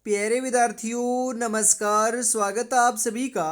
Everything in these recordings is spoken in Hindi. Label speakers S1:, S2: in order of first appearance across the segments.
S1: प्यारे विद्यार्थियों नमस्कार। स्वागत है आप सभी का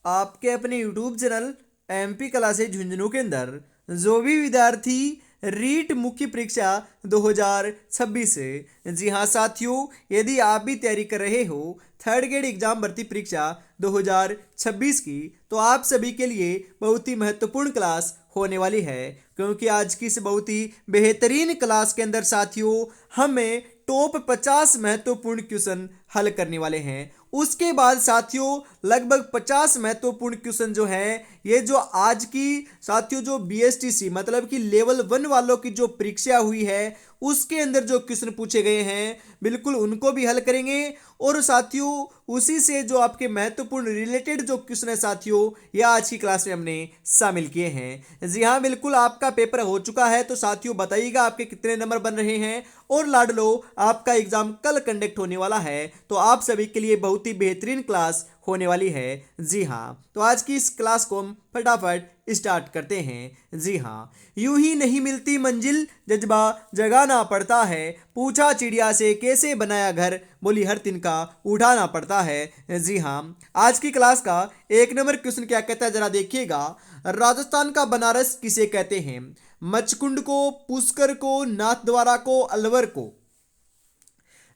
S1: आपके अपने YouTube channel MP classes Jhunjhunu के अंदर। जो भी विद्यार्थी रीट मुख्य परीक्षा 2026 से, जी हाँ साथियों, यदि आप भी तैयारी कर रहे हो थर्ड ग्रेड एग्जाम भर्ती परीक्षा 2026 की, तो आप सभी के लिए बहुत ही महत्वपूर्ण क्लास होने वाली है। क्योंकि आज की इस बहुत ही बेहतरीन क्लास के अंदर साथियों हमें टॉप 50 महत्वपूर्ण क्वेश्चन हल करने वाले हैं। उसके बाद साथियों लगभग 50 महत्वपूर्ण क्वेश्चन जो है, ये जो आज की साथियों जो बीएसटीसी मतलब कि लेवल 1 वालों की जो परीक्षा हुई है उसके अंदर जो क्वेश्चन पूछे गए हैं बिल्कुल उनको भी हल करेंगे। और साथियों उसी से जो आपके महत्वपूर्ण रिलेटेड जो क्वेश्चन है साथियों, यह आज की क्लास में हमने शामिल किए हैं। जी हाँ बिल्कुल, आपका पेपर हो चुका है तो साथियों बताइएगा आपके कितने नंबर बन रहे हैं। और लाडलो आपका एग्जाम कल कंडक्ट होने वाला है, तो आप सभी के लिए बहुत ही बेहतरीन क्लास होने वाली है। जी हाँ, तो आज की इस क्लास को हम फटाफट स्टार्ट करते हैं। जी हाँ, यूं ही नहीं मिलती मंजिल, जज्बा जगाना पड़ता है। पूछा चिड़िया से कैसे बनाया घर, बोली हर तिनका उठाना पड़ता है। जी हाँ, आज की क्लास का एक नंबर क्वेश्चन क्या कहता है जरा देखिएगा। राजस्थान का बनारस किसे कहते हैं? मचकुंड को, पुष्कर को, नाथद्वारा को, अलवर को?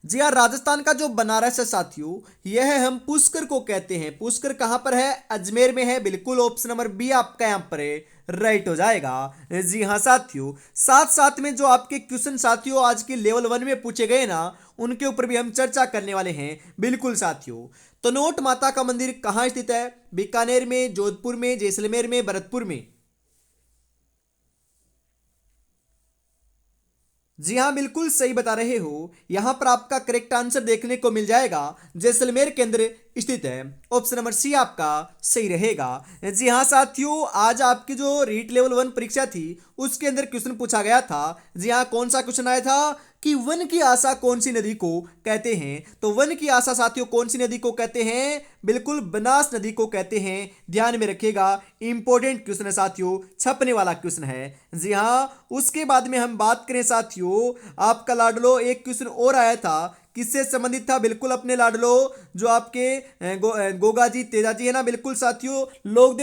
S1: जी हाँ, राजस्थान का जो बनारस है साथियों, यह हम पुष्कर को कहते हैं। पुष्कर कहां पर है? अजमेर में है। बिल्कुल ऑप्शन नंबर बी आपका यहां पर है, राइट हो जाएगा। जी हाँ साथियों, साथ साथ में जो आपके क्वेश्चन साथियों आज के लेवल 1 में पूछे गए ना, उनके ऊपर भी हम चर्चा करने वाले हैं। बिल्कुल साथियों, तनोट माता का मंदिर कहाँ स्थित है? बीकानेर में, जोधपुर में, जैसलमेर में, भरतपुर में? जी हाँ बिल्कुल सही बता रहे हो। यहां पर आपका करेक्ट आंसर देखने को मिल जाएगा, जैसलमेर के अंदर स्थित है। ऑप्शन नंबर सी आपका सही रहेगा। जी हाँ साथियों, आज आपकी जो रीट लेवल 1 परीक्षा थी उसके अंदर क्वेश्चन पूछा गया था। जी हाँ, कौन सा क्वेश्चन आया था कि वन की आशा कौन सी नदी को कहते हैं? तो वन की आशा साथियों कौन सी नदी को कहते हैं? बिल्कुल बनास नदी को कहते हैं। ध्यान में रखिएगा, इंपॉर्टेंट क्वेश्चन है साथियों, छपने वाला क्वेश्चन है। जी हाँ, उसके बाद में हम बात करें साथियों, आपका लाडलो एक क्वेश्चन और आया था, किससे संबंधित था? बिल्कुल अपने लाडलो जो आपके गोगा जी तेजा जी है ना, बिल्कुल साथियों लोक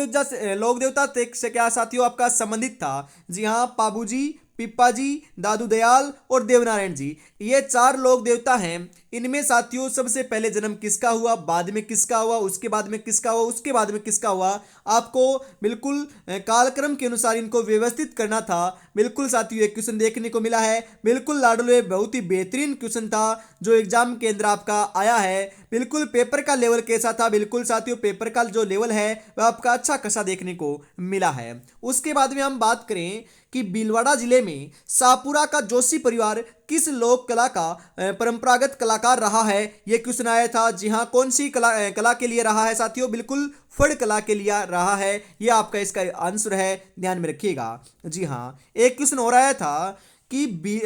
S1: देवता से क्या साथियों आपका संबंधित था। जी हाँ, पाबू जी, पिप्पा जी, दादू दयाल और देवनारायण जी, ये 4 लोक देवता हैं। इनमें साथियों सबसे पहले जन्म किसका हुआ, बाद में किसका हुआ, उसके बाद में किसका हुआ, उसके बाद में किसका हुआ? आपको बिल्कुल कालक्रम के अनुसार इनको व्यवस्थित करना था। बिल्कुल साथियों एक क्वेश्चन देखने को मिला है। बिल्कुल लाडलो ये बहुत ही बेहतरीन क्वेश्चन था जो एग्जाम के अंदर आपका आया है। बिल्कुल पेपर का लेवल कैसा था? बिल्कुल साथियों पेपर का जो लेवल है वह आपका अच्छा खासा देखने को मिला है। उसके बाद में हम बात करें कि भीलवाड़ा जिले में सापुरा का जोशी परिवार किस लोक कला का परंपरागत कलाकार रहा है? यह क्वेश्चन आया था। जी हाँ, कौन सी कला के लिए रहा है साथियों? बिल्कुल फड़ कला के लिए रहा है। यह आपका इसका आंसर है, ध्यान में रखिएगा। जी हाँ, एक क्वेश्चन और आया था कि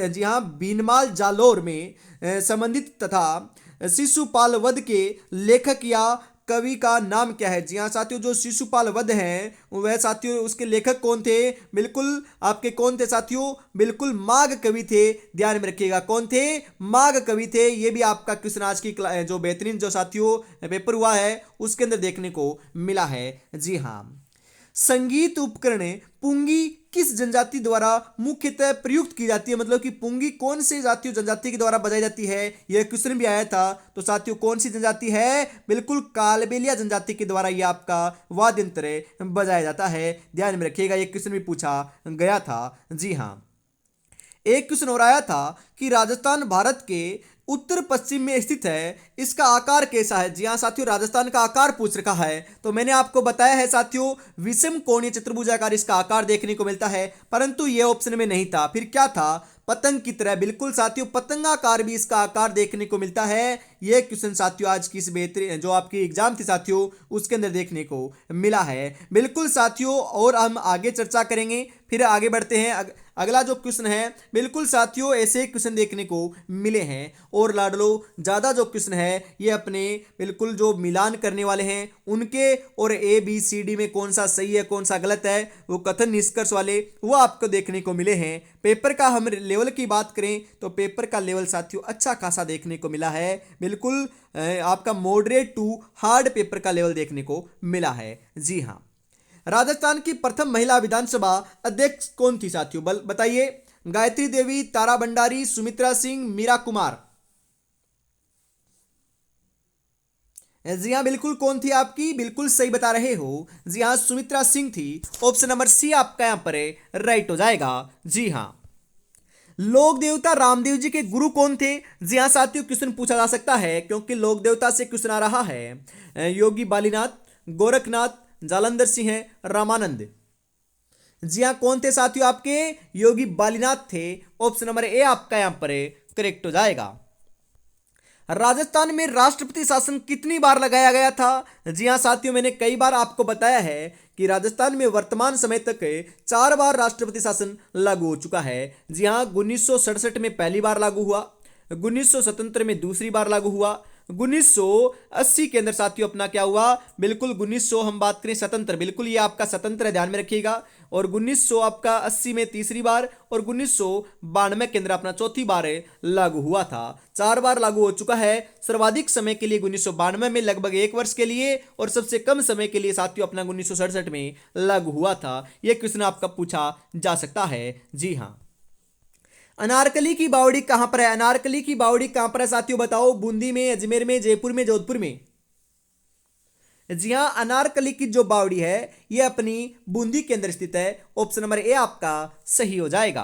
S1: जी हाँ, बीनमाल जालोर में संबंधित तथा शिशुपाल वध के लेखक या कवि का नाम क्या है? जी हाँ साथियों, जो शिशुपाल वध है वह साथियों उसके लेखक कौन थे? बिल्कुल आपके कौन थे साथियों? बिल्कुल माघ कवि थे। ध्यान में रखिएगा, कौन थे? माघ कवि थे। ये भी आपका क्वेश्चन आज की जो बेहतरीन जो साथियों पेपर हुआ है उसके अंदर देखने को मिला है। जी हाँ, संगीत उपकरण पुंगी किस जनजाति द्वारा मुख्यतः प्रयुक्त की जाती है? मतलब कि पुंगी कौन से जातियों जनजाति के द्वारा बजाई जाती है? यह क्वेश्चन भी आया था। तो साथियों कौन सी जनजाति है? बिल्कुल कालबेलिया जनजाति के द्वारा यह आपका वाद्य यंत्र बजाया जाता है। ध्यान में रखिएगा, यह क्वेश्चन भी पूछा गया था। जी हाँ, एक क्वेश्चन और आया था कि राजस्थान भारत के उत्तर पश्चिम में स्थित है, इसका आकार कैसा है? जी हाँ साथियों, राजस्थान का आकार पूछ रखा है। तो मैंने आपको बताया है साथियों, विषम कोणीय चतुर्भुजाकार इसका आकार देखने को मिलता है, परंतु यह ऑप्शन में नहीं था। फिर क्या था? पतंग की तरह। बिल्कुल साथियों, पतंगाकार भी इसका आकार देखने को मिलता है। यह क्वेश्चन साथियों आज की इस बेहतरीन जो आपकी एग्जाम थी साथियों उसके अंदर देखने को मिला है। बिल्कुल साथियों, और हम आगे चर्चा करेंगे। फिर आगे बढ़ते हैं अगला जो क्वेश्चन है बिल्कुल साथियों ऐसे क्वेश्चन देखने को मिले हैं और लाडलो ज़्यादा जो क्वेश्चन है ये अपने बिल्कुल जो मिलान करने वाले हैं उनके और ए बी सी डी में कौन सा सही है कौन सा गलत है वो कथन निष्कर्ष वाले वो आपको देखने को मिले हैं। पेपर का हम लेवल की बात करें तो पेपर का लेवल साथियों अच्छा खासा देखने को मिला है, बिल्कुल आपका मॉडरेट टू हार्ड पेपर का लेवल देखने को मिला है। जी हाँ, राजस्थान की प्रथम महिला विधानसभा अध्यक्ष कौन थी साथियों, बताइए। गायत्री देवी, तारा भंडारी, सुमित्रा सिंह, मीरा कुमार। जी हाँ बिल्कुल, कौन थी आपकी, बिल्कुल सही बता रहे हो। जी हाँ, सुमित्रा सिंह थी। ऑप्शन नंबर सी आपका यहां पर राइट हो जाएगा। जी हाँ, लोक देवता रामदेव जी के गुरु कौन थे। जी हाँ साथियों, क्वेश्चन पूछा जा सकता है क्योंकि लोक देवता से क्वेश्चन आ रहा है। योगी बालीनाथ, गोरखनाथ, जालंधर सिंह है, रामानंद। जी हाँ, कौन थे साथियों आपके, योगी बालीनाथ थे। ऑप्शन नंबर ए आपका यहां पर करेक्ट हो जाएगा। राजस्थान में राष्ट्रपति शासन कितनी बार लगाया गया था। जी हाँ साथियों, मैंने कई बार आपको बताया है कि राजस्थान में वर्तमान समय तक 4 बार राष्ट्रपति शासन लागू हो चुका है। जी हाँ, 1967 में पहली बार लागू हुआ, 1977 में दूसरी बार लागू हुआ, 1980 के अंदर साथियों अपना क्या हुआ, बिल्कुल 1900 हम बात करें स्वतंत्र, बिल्कुल ये आपका स्वतंत्र ध्यान में रखिएगा। और 1900 आपका 80 में तीसरी बार और 1992 के अंदर अपना चौथी बार लागू हुआ था। 4 बार लागू हो चुका है। सर्वाधिक समय के लिए 1992 में लगभग 1 वर्ष के लिए और सबसे कम समय के लिए साथियों अपना 1967 में लागू हुआ था। यह क्वेश्चन आपका पूछा जा सकता है। जी हाँ, अनारकली की बावड़ी कहां पर है, अनारकली की बावड़ी कहां पर है साथियों बताओ, बूंदी में, अजमेर में, जयपुर में, जोधपुर में। जी हां, अनारकली की जो बावड़ी है यह अपनी बूंदी के अंदर स्थित है। ऑप्शन नंबर ए आपका सही हो जाएगा।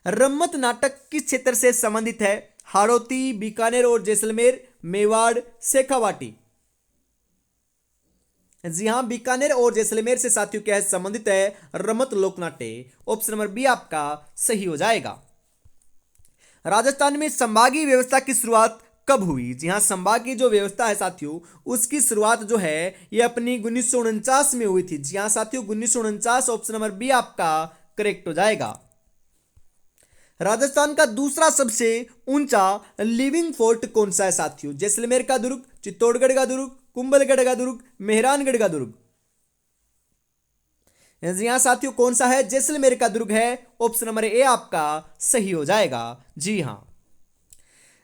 S1: रम्मत नाटक किस क्षेत्र से संबंधित है, हाड़ौती, बीकानेर और जैसलमेर, मेवाड़, शेखावाटी। जी हां, बीकानेर और जैसलमेर से साथियों क्या है संबंधित है, रमत लोकनाट्य। ऑप्शन नंबर बी आपका सही हो जाएगा। राजस्थान में संभागीय व्यवस्था की शुरुआत कब हुई। जी हां, संभागीय जो व्यवस्था है साथियों उसकी शुरुआत जो है ये अपनी 1949 में हुई थी। जी हां साथियों, 1949 ऑप्शन नंबर बी आपका करेक्ट हो जाएगा। राजस्थान का दूसरा सबसे ऊंचा लिविंग फोर्ट कौन सा है साथियों, जैसलमेर का दुर्ग, चित्तौड़गढ़ का दुर्ग, कुंभलगढ़ का दुर्ग, मेहरानगढ़ का दुर्ग। जी हां साथियों, कौन सा है, जैसलमेर का दुर्ग है। ऑप्शन नंबर ए आपका सही हो जाएगा। जी हां,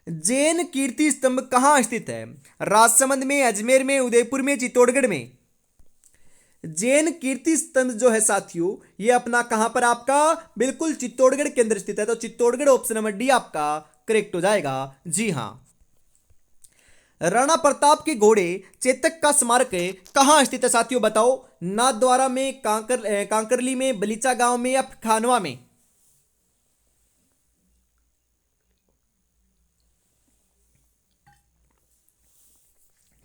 S1: जैन कीर्ति स्तंभ कहां स्थित है, राजसमंद में, अजमेर में, उदयपुर में, चित्तौड़गढ़ में। जैन कीर्ति स्तंभ जो है साथियों ये अपना कहां पर आपका, बिल्कुल चित्तौड़गढ़ के अंदर स्थित है। तो चित्तौड़गढ़ ऑप्शन नंबर डी आपका करेक्ट हो जाएगा। जी हां, राणा प्रताप के घोड़े चेतक का स्मारक कहां स्थित है साथियों बताओ, नाथद्वारा में, कांकरली में, बलीचा गांव में या खानवा में।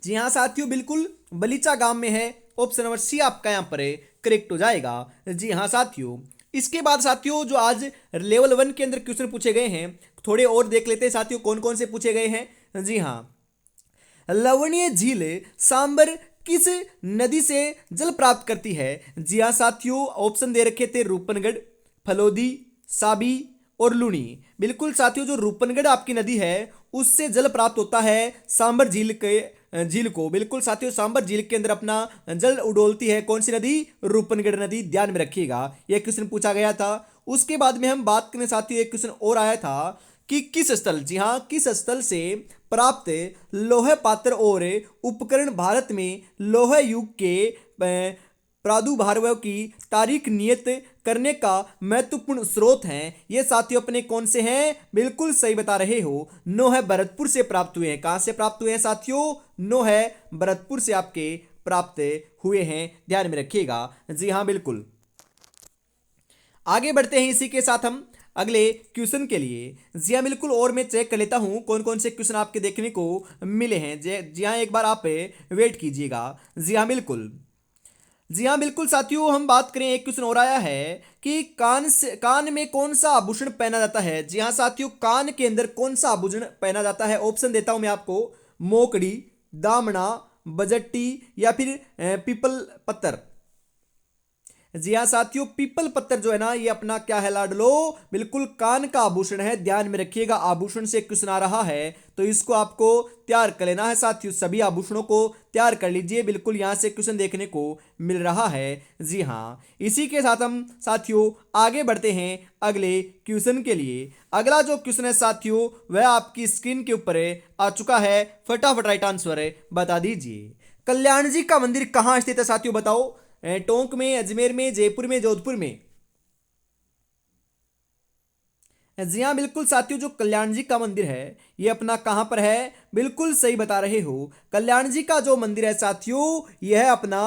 S1: जी हां साथियों, बिल्कुल बलीचा गांव में है। ऑप्शन नंबर सी आपका यहां पर करेक्ट हो जाएगा। जी हां साथियों, इसके बाद साथियों जो आज लेवल 1 के अंदर क्वेश्चन पूछे गए हैं थोड़े और देख लेते हैं साथियों कौन कौन से पूछे गए हैं। जी हां, लवणीय झील सांबर किस नदी से जल प्राप्त करती है। जी हां साथियों, ऑप्शन दे रखे थे रूपनगढ़, फलोदी, साबी और लूनी। बिल्कुल साथियों, जो रूपनगढ़ आपकी नदी है उससे जल प्राप्त होता है सांबर झील के झील को। बिल्कुल साथियों, सांबर झील के अंदर अपना जल उडोलती है कौन सी नदी, रूपनगढ़ नदी, ध्यान में रखिएगा। यह क्वेश्चन पूछा गया था। उसके बाद में हम बात करें साथियों, एक क्वेश्चन और आया था कि किस स्थल, जी हां, किस स्थल से प्राप्त लोह पात्र और उपकरण भारत में लोह युग के प्रादुर्भाव की तारीख नियत करने का महत्वपूर्ण स्रोत हैं। ये साथियों अपने कौन से हैं, बिल्कुल सही बता रहे हो, नोह भरतपुर से प्राप्त हुए हैं। कहां से प्राप्त हुए हैं साथियों, नोह भरतपुर से आपके प्राप्त हुए हैं, ध्यान में रखिएगा। जी हां बिल्कुल, आगे बढ़ते हैं इसी के साथ हम अगले क्वेश्चन के लिए। जी हाँ बिल्कुल, और मैं चेक कर लेता हूं कौन कौन से क्वेश्चन आपके देखने को मिले हैं। जी हाँ, एक बार आप वेट कीजिएगा। जी हाँ बिल्कुल, जी हाँ बिल्कुल साथियों, हम बात करें एक क्वेश्चन और आया है कि कान में कौन सा आभूषण पहना जाता है। जी हाँ साथियों, कान के अंदर कौन सा आभूषण पहना जाता है। ऑप्शन देता हूं मैं आपको, मोकड़ी, दामना, बजट्टी या फिर पीपल पत्थर। जी हाँ साथियों, पीपल पत्थर जो है ना, ये अपना क्या है लाडलो, बिल्कुल कान का आभूषण है। ध्यान में रखिएगा, आभूषण से क्वेश्चन आ रहा है तो इसको आपको तैयार कर लेना है साथियों। सभी आभूषणों को तैयार कर लीजिए, बिल्कुल यहाँ से क्वेश्चन देखने को मिल रहा है। जी हाँ, इसी के साथ हम साथियों आगे बढ़ते हैं अगले क्वेश्चन के लिए। अगला जो क्वेश्चन है साथियों, वह आपकी स्क्रीन के ऊपर आ चुका है। फटाफट राइट आंसर बता दीजिए। कल्याण जी का मंदिर कहाँ स्थित है साथियों, बताओ। टोंक में, अजमेर में, जयपुर में, जोधपुर में? जी हाँ बिल्कुल साथियों, जो कल्याण जी का मंदिर है ये अपना कहाँ पर है, बिल्कुल सही बता रहे हो। कल्याण जी का जो मंदिर है साथियों, यह अपना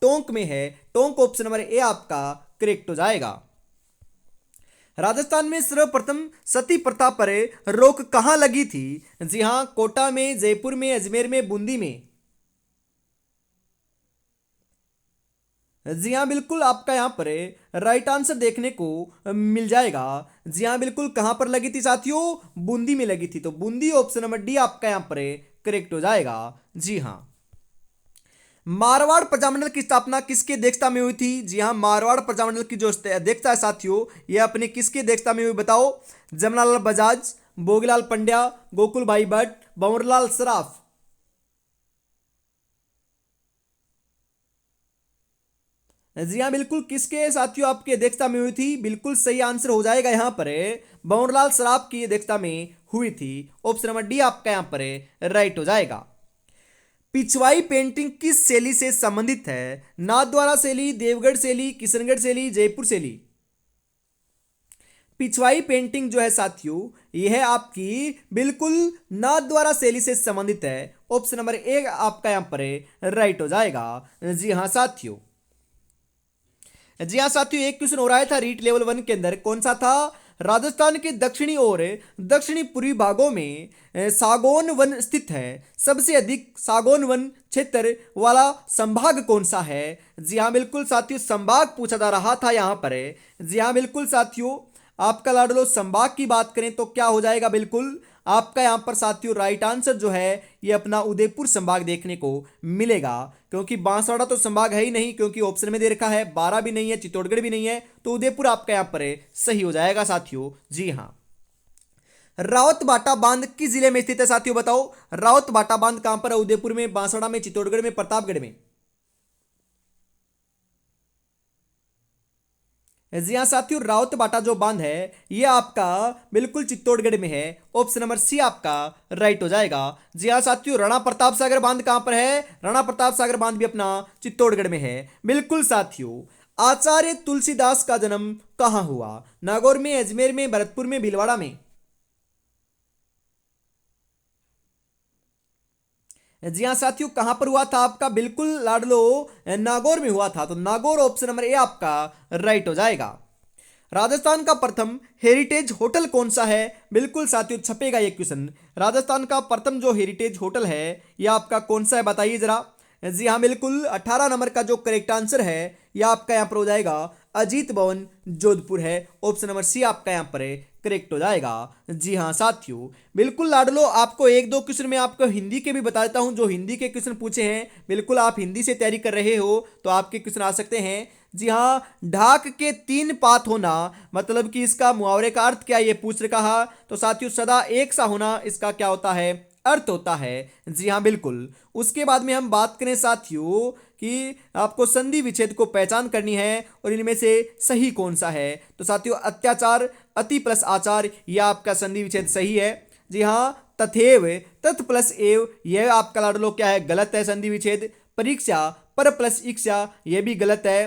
S1: टोंक में है। टोंक ऑप्शन नंबर ए आपका करेक्ट हो जाएगा। राजस्थान में सर्वप्रथम सती प्रथा पर रोक कहाँ लगी थी? जी हाँ, कोटा में, जयपुर में, अजमेर में, बूंदी में? जी हाँ बिल्कुल, आपका यहाँ पर राइट आंसर देखने को मिल जाएगा। जी हाँ बिल्कुल, कहाँ पर लगी थी साथियों? बूंदी में लगी थी। तो बूंदी ऑप्शन नंबर डी आपका यहाँ पर करेक्ट हो जाएगा। जी हाँ। मारवाड़ प्रजामंडल की स्थापना किसके अध्यक्षता में हुई थी? जी हाँ, मारवाड़ प्रजामंडल की जो अध्यक्षता है साथियों, यह अपने किसकी अध्यक्षता में हुई, बताओ। जमनालाल बजाज, भोगीलाल पंड्या, गोकुल भाई भट्ट, भंवरलाल सराफ? जी हाँ बिल्कुल, किसके साथियों आपकी अध्यक्षता में हुई थी? बिल्कुल सही आंसर हो जाएगा यहाँ पर भंवरलाल सराफ की अध्यक्षता में हुई थी। ऑप्शन नंबर डी आपका यहाँ पर राइट हो जाएगा। पिछवाई पेंटिंग किस शैली से संबंधित है? नाथद्वारा शैली, देवगढ़ शैली, किशनगढ़ शैली, जयपुर शैली? पिछवाई पेंटिंग जो है साथियों, यह आपकी बिल्कुल नाथद्वारा शैली से संबंधित है। ऑप्शन नंबर ए आपका यहां पर राइट हो जाएगा। जी हाँ साथियों। जी हाँ साथियों, एक क्वेश्चन हो रहा था रीट लेवल 1 के अंदर, कौन सा था? राजस्थान के दक्षिणी और दक्षिणी पूर्वी भागों में सागौन वन स्थित है। सबसे अधिक सागौन वन क्षेत्र वाला संभाग कौन सा है? जी हाँ बिल्कुल साथियों, संभाग पूछा जा रहा था यहाँ पर। जी हाँ बिल्कुल साथियों, आपका लाडलो संभाग की बात करें तो क्या हो जाएगा, बिल्कुल आपका यहाँ पर साथियों राइट आंसर जो है ये अपना उदयपुर संभाग देखने को मिलेगा। क्योंकि बांसवाड़ा तो संभाग है ही नहीं, क्योंकि ऑप्शन में दे रखा है। बारा भी नहीं है, चित्तौड़गढ़ भी नहीं है, तो उदयपुर आपका यहाँ पर सही हो जाएगा साथियों। जी हाँ। रावत बाटा बांध किस जिले में स्थित है साथियों, बताओ। रावत बाटा बांध कहां पर है? उदयपुर में, बांसवाड़ा में, चित्तौड़गढ़ में, प्रतापगढ़ में? जी हाँ साथियों, रावत बाटा जो बांध है ये आपका बिल्कुल चित्तौड़गढ़ में है। ऑप्शन नंबर सी आपका राइट हो जाएगा। जी हाँ साथियों, राणा प्रताप सागर बांध कहां पर है? राणा प्रताप सागर बांध भी अपना चित्तौड़गढ़ में है। बिल्कुल साथियों। आचार्य तुलसीदास का जन्म कहाँ हुआ? नागौर में, अजमेर में, भरतपुर में, भीलवाड़ा में? जी हाँ साथियों, कहां पर हुआ था आपका? बिल्कुल लाडलो, नागौर में हुआ था। तो नागौर ऑप्शन नंबर ए आपका राइट हो जाएगा। राजस्थान का प्रथम हेरिटेज होटल कौन सा है? बिल्कुल साथियों, छपेगा ये क्वेश्चन। राजस्थान का प्रथम जो हेरिटेज होटल है यह आपका कौन सा है, बताइए जरा। जी हाँ बिल्कुल, 18 नंबर का जो करेक्ट आंसर है यह आपका यहाँ पर हो जाएगा अजीत भवन जोधपुर है। ऑप्शन नंबर सी आपका यहाँ पर करेक्ट हो जाएगा। जी हाँ साथियों, बिल्कुल लाडलो, आपको एक दो क्वेश्चन में आपको हिंदी के भी बताता हूँ। जो हिंदी के क्वेश्चन पूछे हैं, बिल्कुल आप हिंदी से तैयारी कर रहे हो तो आपके क्वेश्चन आ सकते हैं। जी हाँ, ढाक के तीन पात होना, मतलब कि इसका मुहावरे का अर्थ क्या, ये पूछ रखा। तो साथियों, सदा एक सा होना इसका क्या होता है, अर्थ होता है। जी हाँ बिल्कुल। उसके बाद में हम बात करें साथियों कि आपको संधि विच्छेद को पहचान करनी है और इनमें से सही कौन सा है। तो साथियों, अत्याचार, अति प्लस आचार, यह आपका संधि विच्छेद सही है। जी हाँ, तथेव, तत् प्लस एव, यह आपका लाडलो क्या है, गलत है संधि विच्छेद। परीक्षा, पर प्लस इक्षा, यह भी गलत है।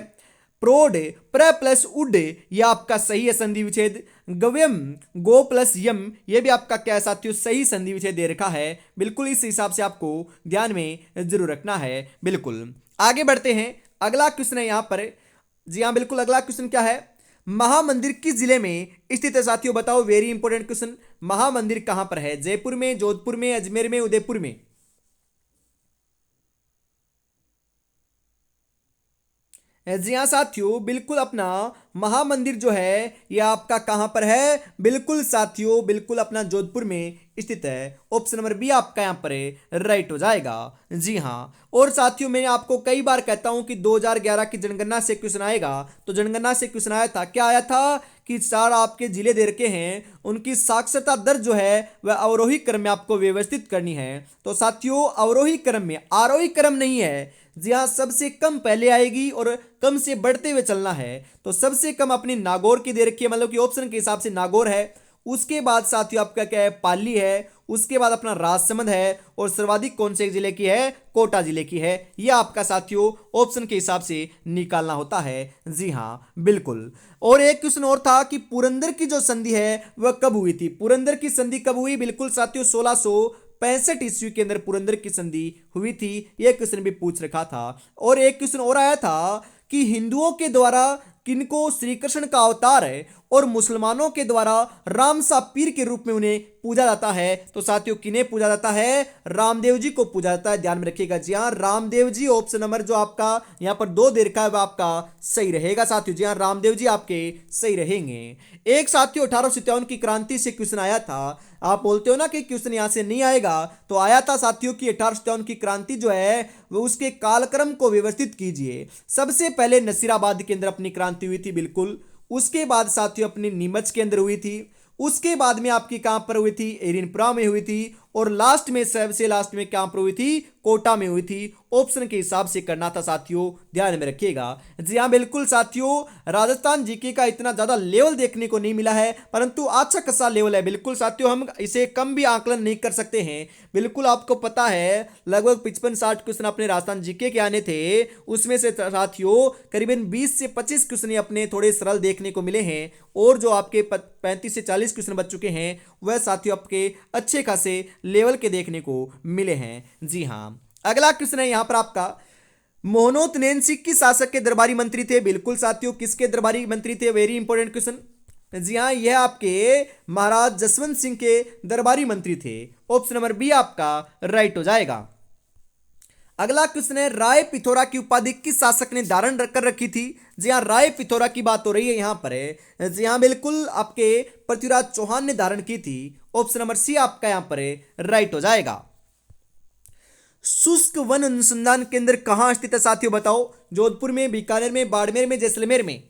S1: प्रोड, प्र प्लस उड, यह आपका सही है संधि विच्छेद। गव्यम, गो प्लस यम, यह भी आपका क्या है साथियों, सही संधि विच्छेद दे रखा है। बिल्कुल इस हिसाब से आपको ध्यान में जरूर रखना है। बिल्कुल आगे बढ़ते हैं, अगला क्वेश्चन है यहाँ पर। जी हाँ बिल्कुल, अगला क्वेश्चन क्या है? महामंदिर किस जिले में स्थित है साथियों, बताओ। Very important question. महामंदिर कहां पर है? जयपुर में, जोधपुर में, अजमेर में, उदयपुर में? जी हाँ साथियों, बिल्कुल अपना महामंदिर जो है यह आपका कहाँ पर है? बिल्कुल साथियों, बिल्कुल अपना जोधपुर में स्थित है। ऑप्शन नंबर बी आपका यहाँ पर राइट हो जाएगा। जी हाँ, और साथियों मैं आपको कई बार कहता हूँ कि 2011 की जनगणना से क्वेश्चन आएगा, तो जनगणना से क्वेश्चन आया था, क्या आया था कि 4 आपके जिले दे रखे हैं, उनकी साक्षरता दर जो है वह अवरोही क्रम में आपको व्यवस्थित करनी है। तो साथियों अवरोही क्रम में, आरोही क्रम नहीं है। जी हाँ, सबसे कम पहले आएगी और कम से बढ़ते हुए चलना है। तो सबसे कम अपनी नागौर की दे रखी है, मतलब कि ऑप्शन के हिसाब से नागौर है। उसके बाद साथियों आपका क्या है? पाली है। उसके बाद अपना राजसमंद है, और सर्वाधिक कौन से जिले की है? कोटा जिले की है। यह आपका साथियों ऑप्शन के हिसाब से निकालना होता है। जी हाँ बिल्कुल। और एक क्वेश्चन और था कि पुरंदर की जो संधि है वह कब हुई थी? पुरंदर की संधि कब हुई? बिल्कुल साथियों 1665 ईस्वी के अंदर पुरंदर की संधि हुई थी। यह क्वेश्चन भी पूछ रखा था। और एक क्वेश्चन और आया था कि हिंदुओं के द्वारा किनको श्री कृष्ण का अवतार है और मुसलमानों के द्वारा राम सा पीर के रूप में उन्हें पूजा जाता है। तो साथियों किन्हें पूजा जाता है? रामदेव जी को पूजा जाता है। ध्यान में रखिएगा। जी हाँ, रामदेव जी। ऑप्शन नंबर जो आपका यहाँ पर 2 दे रखा है वह आपका सही रहेगा साथियों। जी हाँ, रामदेव जी आपके सही रहेंगे। एक साथियों 1857 की क्रांति से क्वेश्चन आया था। आप बोलते हो ना कि क्वेश्चन यहां से नहीं आएगा, तो आया था साथियों कि 1857 की क्रांति जो है वो उसके कालक्रम को व्यवस्थित कीजिए। सबसे पहले नसीराबाद के अंदर अपनी क्रांति हुई थी, बिल्कुल। उसके बाद साथियों अपनी नीमच के अंदर हुई थी। उसके बाद में आपकी कहां पर हुई थी? एरिनपुरा में हुई थी। और लास्ट में, सबसे लास्ट में कहां पर हुई थी? कोटा में हुई थी। ऑप्शन के हिसाब से करना था साथियों, ध्यान में रखिएगा। जी हाँ बिल्कुल साथियों, राजस्थान जीके का इतना ज्यादा लेवल देखने को नहीं मिला है, परंतु अच्छा खासा लेवल है। बिल्कुल साथियों, हम इसे कम भी आकलन नहीं कर सकते हैं। बिल्कुल आपको पता है लगभग 55-60 क्वेश्चन अपने राजस्थान जीके के आने थे। उसमें से साथियों करीबन 20 से 25 क्वेश्चन अपने थोड़े सरल देखने को मिले हैं, और जो आपके 35 से 40 क्वेश्चन बच चुके हैं वह साथियों आपके अच्छे खासे लेवल के देखने को मिले हैं। जी हाँ, अगला क्वेश्चन है यहां पर आपका, मोहनोत नैन सिख किस शासक के दरबारी मंत्री थे? बिल्कुल साथियों किसके दरबारी मंत्री थे? Very important question. जी हाँ, यह आपके महाराज जसवंत सिंह के दरबारी मंत्री थे। ऑप्शन नंबर बी आपका राइट हो जाएगा। अगला क्वेश्चन है, राय पिथौरा की उपाधि किस शासक ने धारण कर रखी थी? जी हाँ, राय पिथौरा की बात हो रही है यहां पर है। जी हाँ बिल्कुल, आपके पृथ्वीराज चौहान ने धारण की थी। ऑप्शन नंबर सी आपका यहां पर राइट हो जाएगा। शुष्क वन अनुसंधान केंद्र कहां स्थित है साथियों? बताओ। जोधपुर में, बीकानेर में, बाड़मेर में, जैसलमेर में?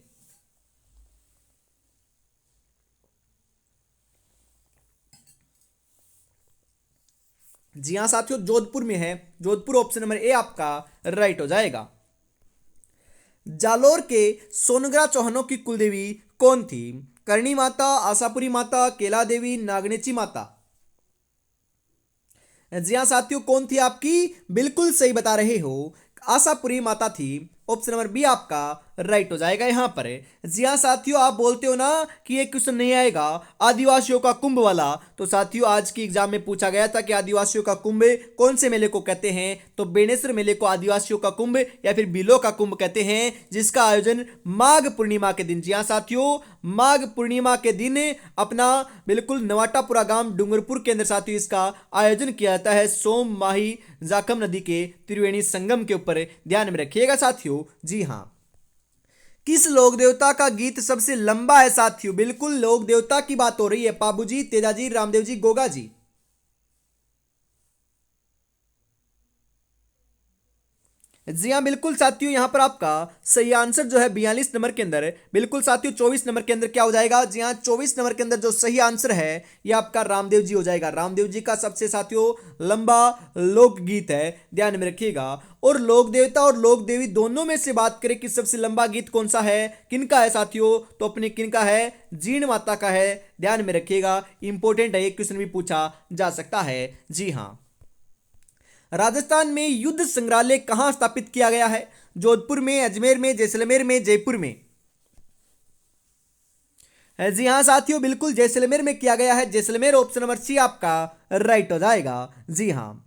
S1: जी हां साथियों, जोधपुर में है। जोधपुर ऑप्शन नंबर ए आपका राइट हो जाएगा। जालोर के सोनग्रा चौहानों की कुलदेवी कौन थी? करणी माता, आशापुरी माता, केला देवी, नागनेची माता? जी हाँ साथियों, कौन थी आपकी? बिल्कुल सही बता रहे हो, आशापुरी माता थी। ऑप्शन नंबर बी आपका राइट हो जाएगा यहां पर। जी हाँ साथियों, आप बोलते हो ना कि ये क्वेश्चन नहीं आएगा आदिवासियों का कुंभ वाला, तो साथियों आज की एग्जाम में पूछा गया था कि आदिवासियों का कुंभ कौन से मेले को कहते हैं? तो बेणेश्वर मेले को आदिवासियों का कुंभ या फिर बिलो का कुंभ कहते हैं, जिसका आयोजन माघ पूर्णिमा के दिन। जी हाँ साथियों, माघ पूर्णिमा के दिन अपना बिल्कुल नवाटापुरा गांव डूंगरपुर के अंदर साथियों इसका आयोजन किया जाता है, सोम माही जाखम नदी के त्रिवेणी संगम के ऊपर। ध्यान में रखिएगा साथियों। जी हां, किस लोक देवता का गीत सबसे लंबा है साथियों? बिल्कुल लोक देवता की बात हो रही है। पाबूजी, तेजाजी, रामदेव जी, गोगा जी? जी हाँ बिल्कुल साथियों, यहां पर आपका सही आंसर जो है 42 नंबर के अंदर। बिल्कुल साथियों 24 नंबर के अंदर क्या हो जाएगा? जी हाँ, 24 नंबर के अंदर जो सही आंसर है यह आपका रामदेव जी हो जाएगा। रामदेव जी का सबसे साथियों लंबा लोकगीत है, ध्यान में रखिएगा। और लोक देवता और लोक देवी दोनों में से बात करें कि सबसे लंबा गीत कौन सा है, किनका है साथियों? तो अपने किनका है? जीण माता का है। ध्यान में रखिएगा, इंपॉर्टेंट है, एक क्वेश्चन भी पूछा जा सकता है। जी हाँ, राजस्थान में युद्ध संग्रहालय कहां स्थापित किया गया है? जोधपुर में, अजमेर में, जैसलमेर में, जयपुर में? जी हाँ साथियों, बिल्कुल जैसलमेर में किया गया है। जैसलमेर ऑप्शन नंबर सी आपका राइट हो जाएगा। जी हाँ,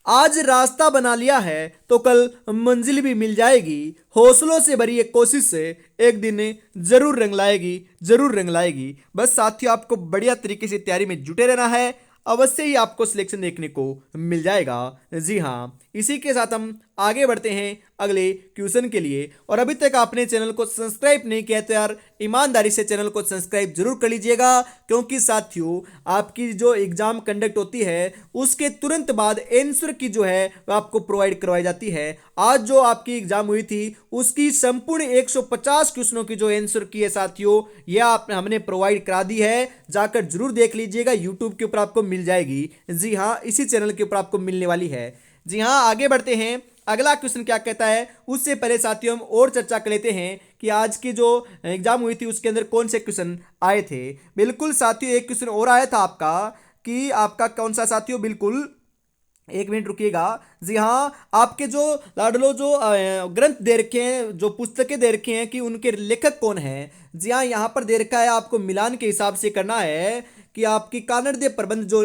S1: आज रास्ता बना लिया है तो कल मंजिल भी मिल जाएगी, हौसलों से भरी एक कोशिश से एक दिन जरूर रंग लाएगी, जरूर रंग लाएगी। बस साथियों आपको बढ़िया तरीके से तैयारी में जुटे रहना है, अवश्य ही आपको सिलेक्शन देखने को मिल जाएगा। जी हाँ, इसी के साथ हम आगे बढ़ते हैं अगले क्वेश्चन के लिए। और अभी तक आपने चैनल को सब्सक्राइब नहीं किया तो यार ईमानदारी से चैनल को सब्सक्राइब जरूर कर लीजिएगा, क्योंकि साथियों आपकी जो एग्जाम कंडक्ट होती है उसके तुरंत बाद आंसर की जो है वो आपको प्रोवाइड करवाई जाती है। आज जो आपकी एग्जाम हुई थी उसकी संपूर्ण 150 क्वेश्चनों की जो आंसर की है साथियों, यह आपने हमने प्रोवाइड करा दी है, जाकर जरूर देख लीजिएगा। यूट्यूब के ऊपर आपको मिल जाएगी, जी हाँ इसी चैनल के ऊपर आपको मिलने वाली है। जी हाँ आगे बढ़ते हैं, अगला क्वेश्चन क्या कहता है। उससे पहले साथियों हम और चर्चा कर लेते हैं कि आज की जो एग्जाम हुई थी उसके अंदर कौन से क्वेश्चन आए थे। बिल्कुल साथियों एक क्वेश्चन और आया था आपका, कि आपका कौन सा साथियों, बिल्कुल एक मिनट रुकिएगा। जी हाँ आपके जो लाडलो जो ग्रंथ दे रखे हैं, जो पुस्तकें दे रखी हैं कि उनके लेखक कौन है। जी हाँ यहाँ पर दे रखा है, आपको मिलान के हिसाब से करना है कि आपकी कानड़देव प्रबंध जो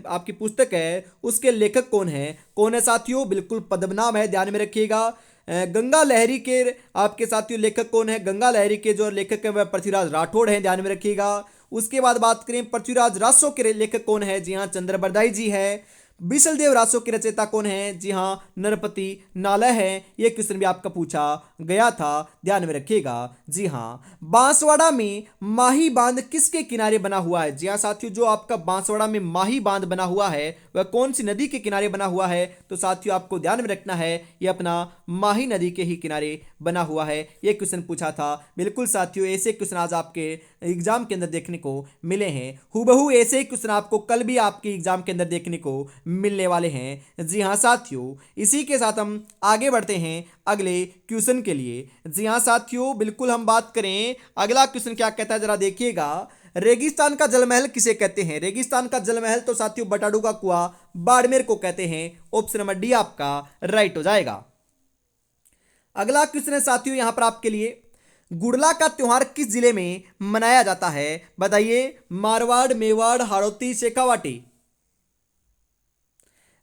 S1: आपकी पुस्तक है उसके लेखक कौन है साथियों, बिल्कुल पद्मनाभ है, ध्यान में रखिएगा। गंगा लहरी के आपके साथियों लेखक कौन है, गंगा लहरी के जो लेखक है वह पृथ्वीराज राठौड़ हैं, ध्यान में रखिएगा। उसके बाद बात करें पृथ्वीराज रासो के लेखक कौन है, जी हाँ चंद्र बरदाई जी है। बिसलदेव रासो के रचयिता कौन है, जी हाँ नरपति नालय है। यह क्वेश्चन भी आपका पूछा गया था, ध्यान में रखिएगा। जी हाँ बांसवाड़ा में माही बांध किसके किनारे बना हुआ है। जी हाँ साथियों जो आपका बांसवाड़ा में माही बांध बना हुआ है वह कौन सी नदी के किनारे बना हुआ है, तो साथियों आपको ध्यान में रखना है यह अपना माही नदी के ही किनारे बना हुआ है। यह क्वेश्चन पूछा था। बिल्कुल साथियों ऐसे क्वेश्चन आज आपके एग्जाम के अंदर देखने को मिले हैं, हूबहू ऐसे ही क्वेश्चन आपको कल भी आपके एग्जाम के अंदर देखने को मिलने वाले हैं। जी हाँ साथियों इसी के साथ हम आगे बढ़ते हैं अगले क्वेश्चन के लिए। जी हाँ साथियों बिल्कुल हम बात करें अगला क्वेश्चन क्या कहता है, जरा देखिएगा। रेगिस्तान का जलमहल किसे कहते हैं। रेगिस्तान का जलमहल तो साथियों बटाडू का कुआं बाड़मेर को कहते हैं। ऑप्शन नंबर डी आपका राइट हो जाएगा। अगला क्वेश्चन है साथियों यहां पर आपके लिए, गुड़ला का त्योहार किस जिले में मनाया जाता है, बताइए। मारवाड़, मेवाड़, हाड़ौती, शेखावाटी।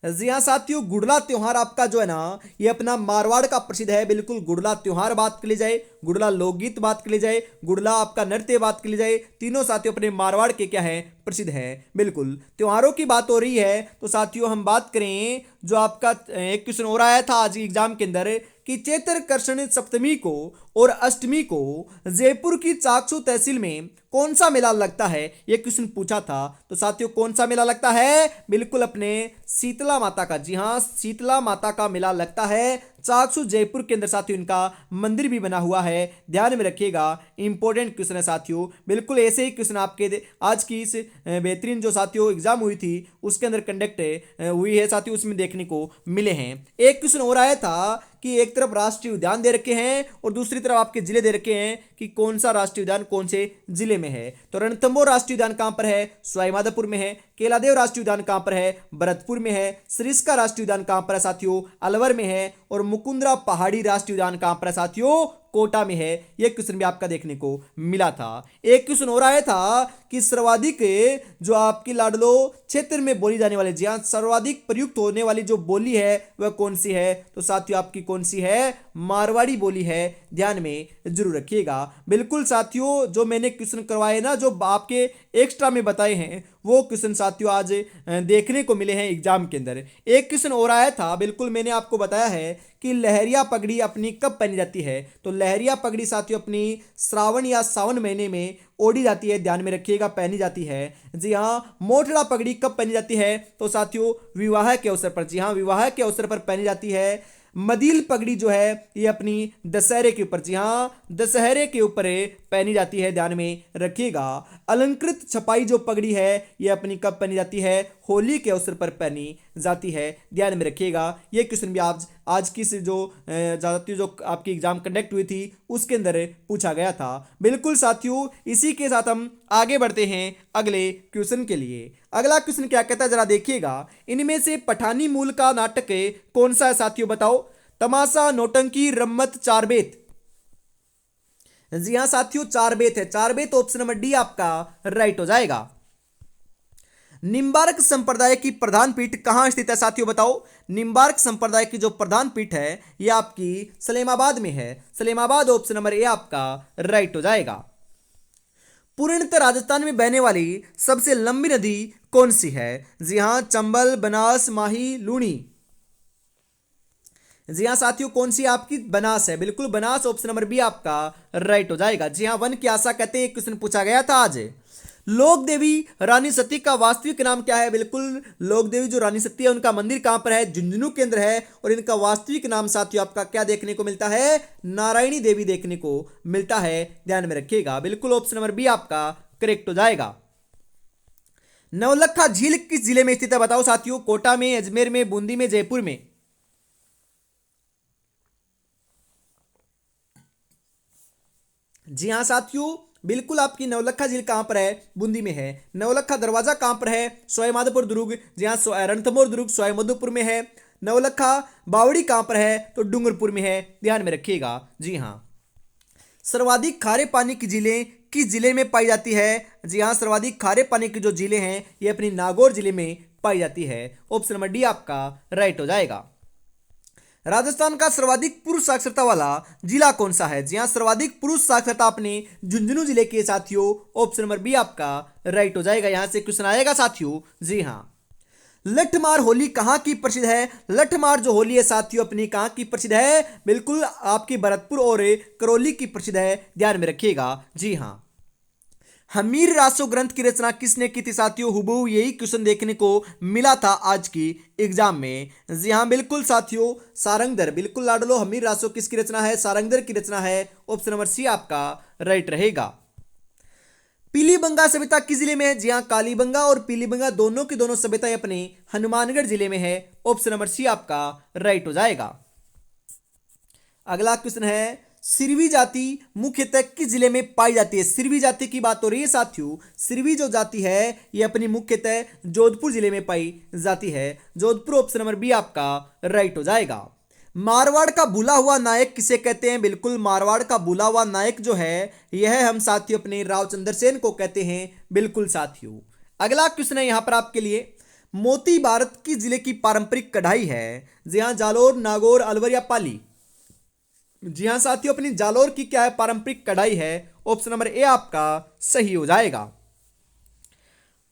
S1: जी हाँ साथियों गुड़ला त्योहार आपका जो है ना ये अपना मारवाड़ का प्रसिद्ध है। बिल्कुल गुड़ला त्योहार बात कर ली जाए, गुड़ला लोकगीत बात कर ली जाए, गुड़ला आपका नृत्य बात कर ली जाए, तीनों साथियों अपने मारवाड़ के क्या है प्रसिद्ध है। बिल्कुल त्योहारों की बात हो रही है तो साथियों हम बात करें, जो आपका एक क्वेश्चन हो रहा है था आज एग्जाम के अंदर कि चैत्र कृष्ण सप्तमी को और अष्टमी को जयपुर की चाकसू तहसील में कौन सा मेला लगता है, यह क्वेश्चन पूछा था। तो साथियों कौन सा मेला लगता है, बिल्कुल अपने शीतला माता का, जी हाँ शीतला माता का मेला लगता है चाकसू जयपुर के अंदर। साथियों इनका मंदिर भी बना हुआ है, ध्यान में रखिएगा। इंपॉर्टेंट क्वेश्चन है साथियों, बिल्कुल ऐसे ही क्वेश्चन आपके आज की इस बेहतरीन जो साथियों एग्जाम हुई थी उसके अंदर कंडक्ट हुई है साथियों, उसमें देखने को मिले हैं। एक क्वेश्चन और आया था कि एक तरफ राष्ट्रीय उद्यान दे रखे हैं और दूसरी तरफ आपके जिले दे रखे हैं कि कौन सा राष्ट्रीय उद्यान कौन से जिले में है। तो रणथंबोर राष्ट्रीय उद्यान कहां पर है, सवाईमाधोपुर में है। केलादेव राष्ट्रीय उद्यान कहां पर है, भरतपुर में है। सरिस्का राष्ट्रीय उद्यान कहां पर है साथियों, अलवर में है। और मुकुंदरा पहाड़ी राष्ट्रीय उद्यान कहां पर है साथियों, कोटा में है। यह क्वेश्चन भी आपका देखने को मिला था। एक क्वेश्चन और आया था कि सर्वाधिक जो आपकी लाडलो क्षेत्र में बोली जाने वाली, जी हाँ सर्वाधिक प्रयुक्त होने वाली जो बोली है वह कौन सी है, तो साथियों आपकी कौन सी है, मारवाड़ी बोली है, ध्यान में जरूर रखिएगा। बिल्कुल साथियों जो मैंने क्वेश्चन करवाए ना, जो आपके एक्स्ट्रा में बताए हैं वो क्वेश्चन साथियों आज देखने को मिले हैं एग्जाम के अंदर। एक क्वेश्चन और आया था, बिल्कुल मैंने आपको बताया है कि लहरिया पगड़ी अपनी कब पहनी जाती है, तो लहरिया पगड़ी साथियों अपनी श्रावण या सावन महीने में ओढ़ी जाती है, ध्यान में रखिएगा, पहनी जाती है। जी हाँ मोटड़ा पगड़ी कब पहनी जाती है, तो साथियों विवाह के अवसर पर, जी हाँ विवाह के अवसर पर पहनी जाती है। मदील पगड़ी जो है ये अपनी दशहरे के ऊपर, जी हाँ दशहरे के ऊपर पहनी जाती है, ध्यान में रखिएगा। अलंकृत छपाई जो पगड़ी है ये अपनी कब पहनी जाती है, होली के अवसर पर पहनी जाती है, ध्यान में रखिएगा। ये क्वेश्चन भी आज की जो ज़्यादातर जो आपकी एग्जाम कंडक्ट हुई थी उसके अंदर पूछा गया था। बिल्कुल साथियों इसी के साथ हम आगे बढ़ते हैं अगले क्वेश्चन के लिए। अगला क्वेश्चन क्या कहता है जरा देखिएगा, इनमें से पठानी मूल का नाटक कौन सा है साथियों, बताओ। तमाशा, नौटंकी, रम्मत, चारबेत। जी हाँ साथियों चारबेत है, चारबेत ऑप्शन नंबर डी आपका राइट हो जाएगा। निम्बार्क संप्रदाय की प्रधान पीठ कहां स्थित है साथियों, बताओ। निम्बार्क संप्रदाय की जो प्रधान पीठ है यह आपकी सलेमाबाद में है, सलेमाबाद ऑप्शन नंबर ए आपका राइट हो जाएगा। पूर्णतः राजस्थान में बहने वाली सबसे लंबी नदी कौन सी है, जी हां चंबल, बनास, माही, लूणी। जी हाँ साथियों, कौन सी आपकी बनास है? बिल्कुल बनास, ऑप्शन नंबर बी आपका राइट हो जाएगा। जी हाँ, वन की आशा कहते हैं, एक क्वेश्चन पूछा गया था आज। लोक देवी रानी सती का वास्तविक नाम क्या है? बिल्कुल लोक देवी जो रानी सती है उनका मंदिर कहां पर है? झुंझुनू के अंदर है। और इनका वास्तविक नाम साथियों आपका क्या देखने को मिलता है? नारायणी देवी देखने को मिलता है, ध्यान में रखिएगा। बिल्कुल ऑप्शन नंबर बी आपका करेक्ट हो जाएगा। नवलखा झील किस जिले में स्थित है? बताओ साथियों, कोटा में, अजमेर में, बूंदी में, जयपुर में? जी हाँ साथियों, बिल्कुल आपकी नवलखा झील कहां पर है? बूंदी में है। नवलखा दरवाजा कहां पर है? सवाईमाधोपुर दुर्ग। जी हाँ, रणथंभौर दुर्ग सवाईमाधोपुर में है। नवलखा बावड़ी कहां पर है? तो डूंगरपुर में है, ध्यान में रखिएगा। जी हाँ, सर्वाधिक खारे पानी की झीलें किस जिले में पाई जाती है? जी हाँ, सर्वाधिक खारे पानी की जो झीलें हैं ये अपनी नागौर जिले में पाई जाती है। ऑप्शन नंबर डी आपका राइट हो जाएगा। राजस्थान का सर्वाधिक पुरुष साक्षरता वाला जिला कौन सा है? जी हाँ, सर्वाधिक पुरुष साक्षरता अपने झुंझुनू जिले के साथियों। ऑप्शन नंबर बी आपका राइट हो जाएगा। यहां से क्वेश्चन आएगा साथियों। जी हाँ, लठमार होली कहां की प्रसिद्ध है? लठमार जो होली है साथियों अपनी कहां की प्रसिद्ध है? बिल्कुल आपकी भरतपुर और करौली की प्रसिद्ध है, ध्यान में रखिएगा। जी हाँ, हमीर रासो ग्रंथ की रचना किसने की थी साथियों? हुबहू यही क्वेश्चन देखने को मिला था आज की एग्जाम में। जी हाँ, बिल्कुल साथियों, सारंगधर। बिल्कुल लाडलो, हमीर रासो किसकी रचना है? सारंगधर की रचना है। ऑप्शन नंबर सी आपका राइट रहेगा। पीलीबंगा सभ्यता किस जिले में है? जी हाँ, कालीबंगा और पीलीबंगा दोनों की दोनों सभ्यताएं अपने हनुमानगढ़ जिले में है। ऑप्शन नंबर सी आपका राइट हो जाएगा। अगला क्वेश्चन है, सिरवी जाति मुख्यतः किस जिले में पाई जाती है? सिरवी जाति की बात हो रही है साथियों। सिरवी जो जाति है ये अपनी मुख्यतः जोधपुर जिले में पाई जाती है। जोधपुर, ऑप्शन नंबर बी आपका राइट हो जाएगा। मारवाड़ का भूला हुआ नायक किसे कहते हैं? बिल्कुल मारवाड़ का भूला हुआ नायक जो है यह हम साथियों अपने रावचंद्र सेन को कहते हैं। बिल्कुल साथियों। अगला क्वेश्चन है यहां पर आपके लिए, मोती भारत किस जिले की पारंपरिक कढ़ाई है? जी हाँ, जालोर, नागौर, अलवर या पाली? जी हाँ साथियों, अपनी जालोर की क्या है? पारंपरिक कढ़ाई है। ऑप्शन नंबर ए आपका सही हो जाएगा।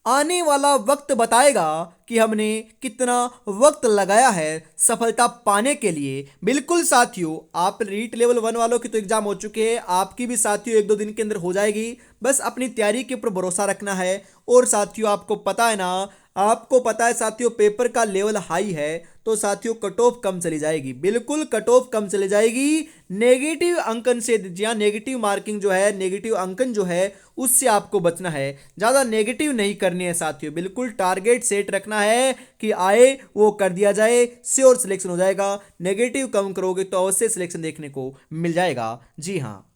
S1: आने वाला वक्त बताएगा कि हमने कितना वक्त लगाया है सफलता पाने के लिए। बिल्कुल साथियों, आप रीट लेवल 1 वालों की तो एग्जाम हो चुके हैं, आपकी भी साथियों 1-2 दिन के अंदर हो जाएगी। बस अपनी तैयारी के ऊपर भरोसा रखना है। और साथियों आपको पता है ना, आपको पता है साथियों पेपर का लेवल हाई है तो साथियों कट ऑफ कम चली जाएगी। बिल्कुल कट ऑफ कम चली जाएगी। नेगेटिव अंकन से, जी हाँ, नेगेटिव मार्किंग जो है, नेगेटिव अंकन जो है उससे आपको बचना है। ज़्यादा नेगेटिव नहीं करनी है साथियों। बिल्कुल टारगेट सेट रखना है कि आए वो कर दिया जाए, श्योर सिलेक्शन हो जाएगा। नेगेटिव कम करोगे तो अवश्य सिलेक्शन देखने को मिल जाएगा। जी हाँ,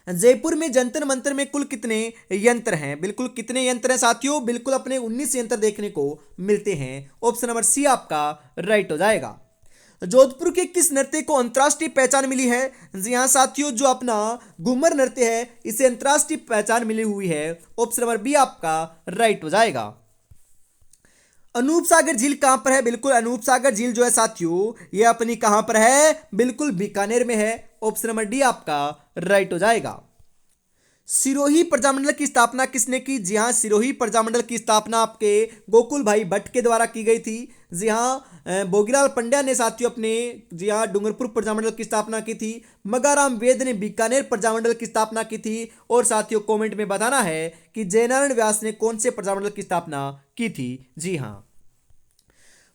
S1: जयपुर में जंतर मंतर में कुल कितने यंत्र हैं? बिल्कुल कितने यंत्र हैं साथियों? बिल्कुल अपने 19 यंत्र देखने को मिलते हैं। ऑप्शन नंबर सी आपका राइट हो जाएगा। जोधपुर के किस नृत्य को अंतर्राष्ट्रीय पहचान मिली है? जी हाँ साथियों, जो अपना घूमर नृत्य है इसे अंतर्राष्ट्रीय पहचान मिली हुई है। ऑप्शन नंबर बी आपका राइट हो जाएगा। अनूप सागर झील कहां पर है? बिल्कुल अनूप सागर झील जो है साथियों ये अपनी कहां पर है? बिल्कुल बीकानेर में है। ऑप्शन नंबर डी आपका राइट हो जाएगा। सिरोही प्रजामंडल की स्थापना किसने की? जी हाँ, सिरोही प्रजामंडल की स्थापना आपके गोकुल भाई भट्ट के द्वारा की गई थी। जी हाँ, भोगीलाल पंड्या ने साथियों अपने, जी हाँ, डूंगरपुर प्रजामंडल की स्थापना की थी। मगाराम वेद ने बीकानेर प्रजामंडल की स्थापना की थी। और साथियों कमेंट में बताना है कि जयनारायण व्यास ने कौन से प्रजामंडल की स्थापना की थी। जी हाँ,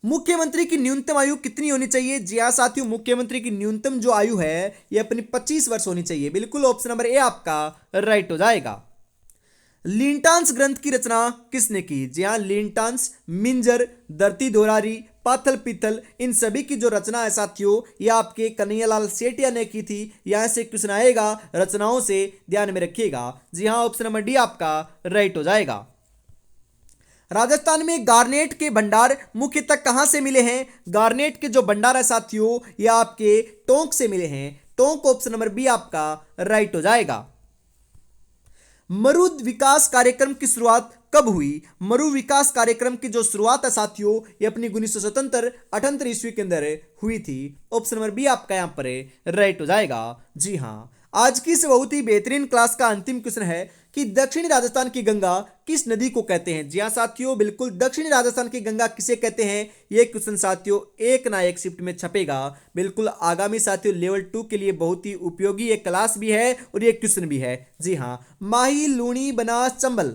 S1: मुख्यमंत्री की न्यूनतम आयु कितनी होनी चाहिए? जी हाँ साथियों, मुख्यमंत्री की न्यूनतम जो आयु है ये अपनी 25 वर्ष होनी चाहिए। बिल्कुल ऑप्शन नंबर ए आपका राइट हो जाएगा। लिंटांस ग्रंथ की रचना किसने की? जी हाँ, लिंटांस, मिंजर, धरती धोरारी, पाथल पीथल, इन सभी की जो रचना है साथियों ये आपके कन्हैयालाल सेठिया ने की थी। यहां से क्वेश्चन आएगा रचनाओं से, ध्यान में रखिएगा। जी हाँ, ऑप्शन नंबर डी आपका राइट हो जाएगा। राजस्थान में गार्नेट के भंडार मुख्यतः कहां से मिले हैं? गार्नेट के जो भंडार है साथियों ये आपके टोंक से मिले हैं। टोंक, ऑप्शन नंबर बी आपका राइट हो जाएगा। मरु विकास कार्यक्रम की शुरुआत कब हुई? मरु विकास कार्यक्रम की जो शुरुआत है साथियों ये अपनी 1977-78 ईस्वी के अंदर हुई थी। ऑप्शन नंबर बी आपका यहां पर राइट हो जाएगा। जी हां, आज की इस बहुत ही बेहतरीन क्लास का अंतिम क्वेश्चन है कि दक्षिणी राजस्थान की गंगा किस नदी को कहते हैं। जी हाँ साथियों, बिल्कुल दक्षिणी राजस्थान की गंगा किसे कहते हैं, ये क्वेश्चन साथियों एक ना एक शिफ्ट में छपेगा। बिल्कुल आगामी साथियों लेवल 2 के लिए बहुत ही उपयोगी एक क्लास भी है और ये क्वेश्चन भी है। जी हाँ, माही, लूणी, बनास, चंबल।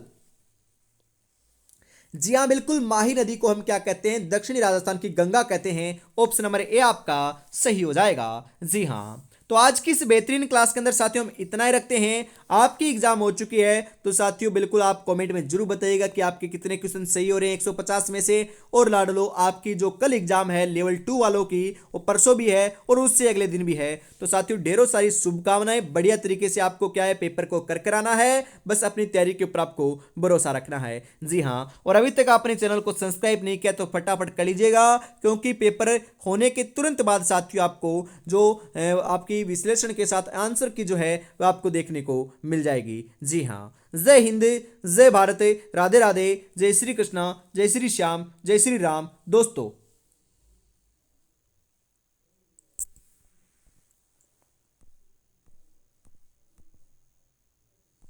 S1: जी हाँ, बिल्कुल माही नदी को हम क्या कहते हैं, दक्षिणी राजस्थान की गंगा कहते हैं। ऑप्शन नंबर ए आपका सही हो जाएगा। जी हाँ, तो आज की इस बेहतरीन क्लास के अंदर साथियों हम इतना ही रखते हैं। आपकी एग्जाम हो चुकी है तो साथियों बिल्कुल आप कमेंट में जरूर बताइएगा कि आपके कितने क्वेश्चन सही हो रहे हैं 150 में से। और लाडलो, आपकी जो कल एग्जाम है लेवल 2 वालों की, वो परसों भी है और उससे अगले दिन भी है। तो साथियों ढेरों सारी शुभकामनाएं, बढ़िया तरीके से आपको क्या है पेपर को कर कराना है, बस अपनी तैयारी के ऊपर आपको भरोसा रखना है। जी हाँ, और अभी तक आपने चैनल को सब्सक्राइब नहीं किया तो फटाफट कर लीजिएगा, क्योंकि पेपर होने के तुरंत बाद साथियों आपको जो आपकी विश्लेषण के साथ आंसर की जो है वो आपको देखने को मिल जाएगी। जी हाँ, जय हिंद, जय भारत, राधे राधे, जय श्री कृष्णा, जय श्री श्याम, जय श्री राम दोस्तों।